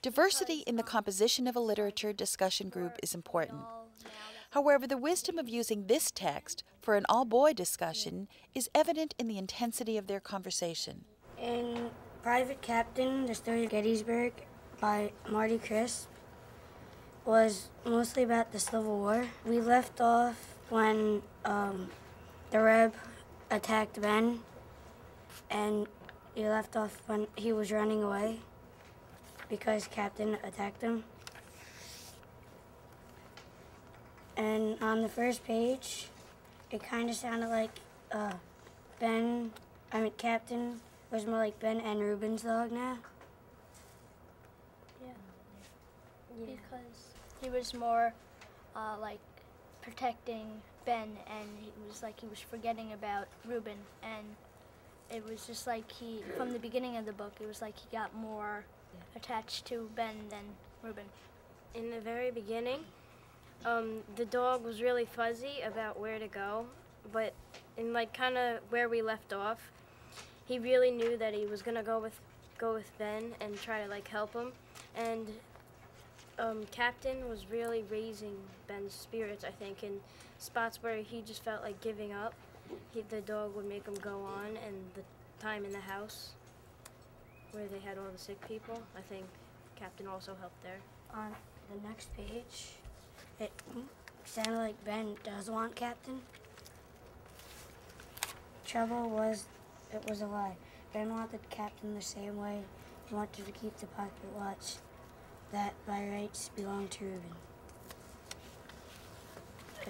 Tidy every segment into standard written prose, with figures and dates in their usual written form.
Diversity in the composition of a literature discussion group is important. However, the wisdom of using this text for an all-boy discussion is evident in the intensity of their conversation. In Private Captain, The Story of Gettysburg by Marty Crisp was mostly about the Civil War. We left off when the Reb attacked Ben, and he left off when he was running away because Captain attacked him. And on the first page, it kind of sounded like Captain was more like Ben and Reuben's dog now. Yeah. Because he was more like protecting Ben, and he was forgetting about Reuben, and it was just like from the beginning of the book, it was like he got more attached to Ben than Reuben. In the very beginning, the dog was really fuzzy about where to go, but in kind of where we left off, he really knew that he was gonna go with Ben and try to help him, and Captain was really raising Ben's spirits, I think, in spots where he just felt like giving up. The dog would make him go on, and the time in the house where they had all the sick people, I think Captain also helped there. On the next page, it sounded like Ben does want Captain. Trouble was, it was a lie. Ben wanted Captain the same way he wanted to keep the pocket watch that by rights belonged to Reuben.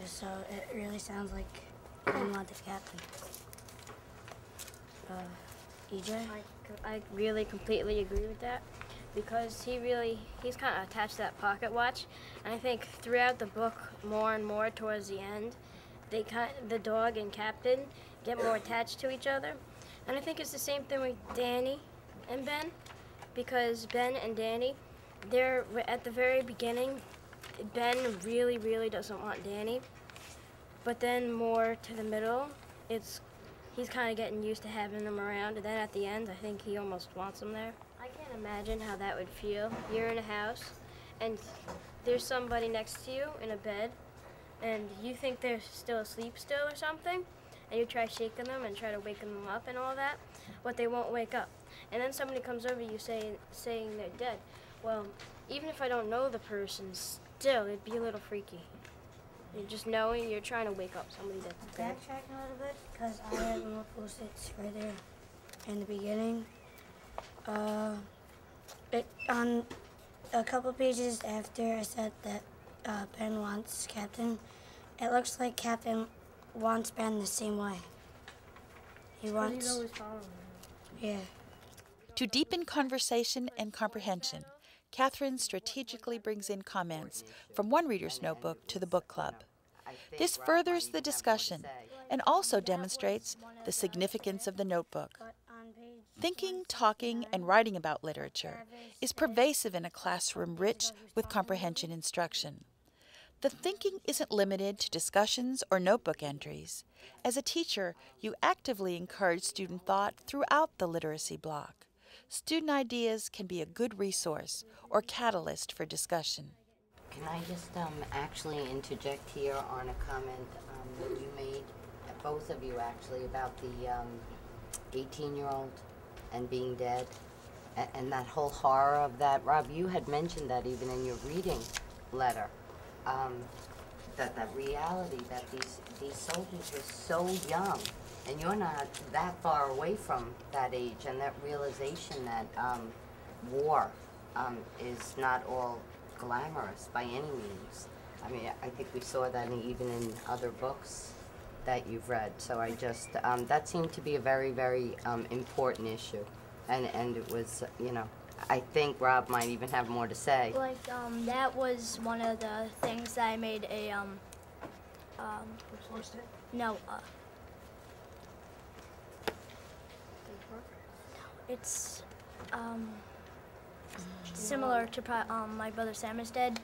So it really sounds like Ben wanted Captain. EJ? I really completely agree with that, because he's kind of attached to that pocket watch, and I think throughout the book, more and more towards the end, the dog and Captain get more attached to each other, and I think it's the same thing with Danny and Ben, because Ben and Danny, they're at the very beginning, Ben really, really doesn't want Danny, but then more to the middle, he's kind of getting used to having him around, and then at the end, I think he almost wants him there. I can't imagine how that would feel. You're in a house, and there's somebody next to you in a bed, and you think they're still asleep or something, and you try shaking them and try to waking them up and all that, but they won't wake up. And then somebody comes over you saying they're dead. Well, even if I don't know the person, still, it'd be a little freaky. You just knowing you're trying to wake up somebody that's dead. Backtracking a little bit, because I had more post-its further in the beginning. On a couple pages after I said that Ben wants Captain, it looks like Captain wants Ben the same way. He's always following him. Yeah. To deepen conversation and comprehension, Catherine strategically brings in comments from one reader's notebook to the book club. This furthers the discussion and also demonstrates the significance of the notebook. Thinking, talking, and writing about literature is pervasive in a classroom rich with comprehension instruction. The thinking isn't limited to discussions or notebook entries. As a teacher, you actively encourage student thought throughout the literacy block. Student ideas can be a good resource or catalyst for discussion. Can I just actually interject here on a comment that you made, both of you actually, about the 18-year-old and being dead, and that whole horror of that. Rob, you had mentioned that even in your reading letter, that reality that these soldiers were so young, and you're not that far away from that age, and that realization that war is not all glamorous by any means. I mean, I think we saw that even in other books that you've read. So I just, that seemed to be a very, very important issue. And it was, I think Rob might even have more to say. That was one of the things that I made a, no, it's, similar to My Brother Sam is Dead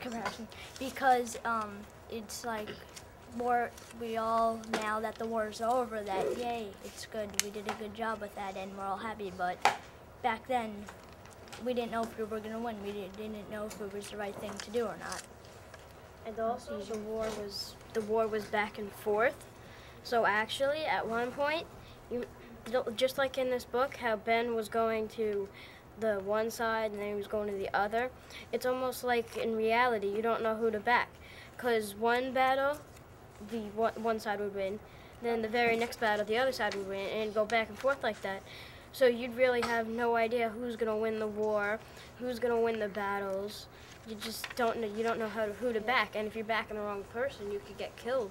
comparison, because it's like we all, now that the war's over, that yay, it's good, we did a good job with that and we're all happy, but back then we didn't know if we were going to win. We didn't know if it was the right thing to do or not. And also the war was back and forth. So actually, at one point, just like in this book, how Ben was going to the one side and then he was going to the other, it's almost like in reality you don't know who to back, because one battle the one side would win, then the very next battle the other side would win, and it'd go back and forth like that. So you'd really have no idea who's going to win the war, who's going to win the battles. You just don't know. You don't know who to back, and if you're backing the wrong person, you could get killed.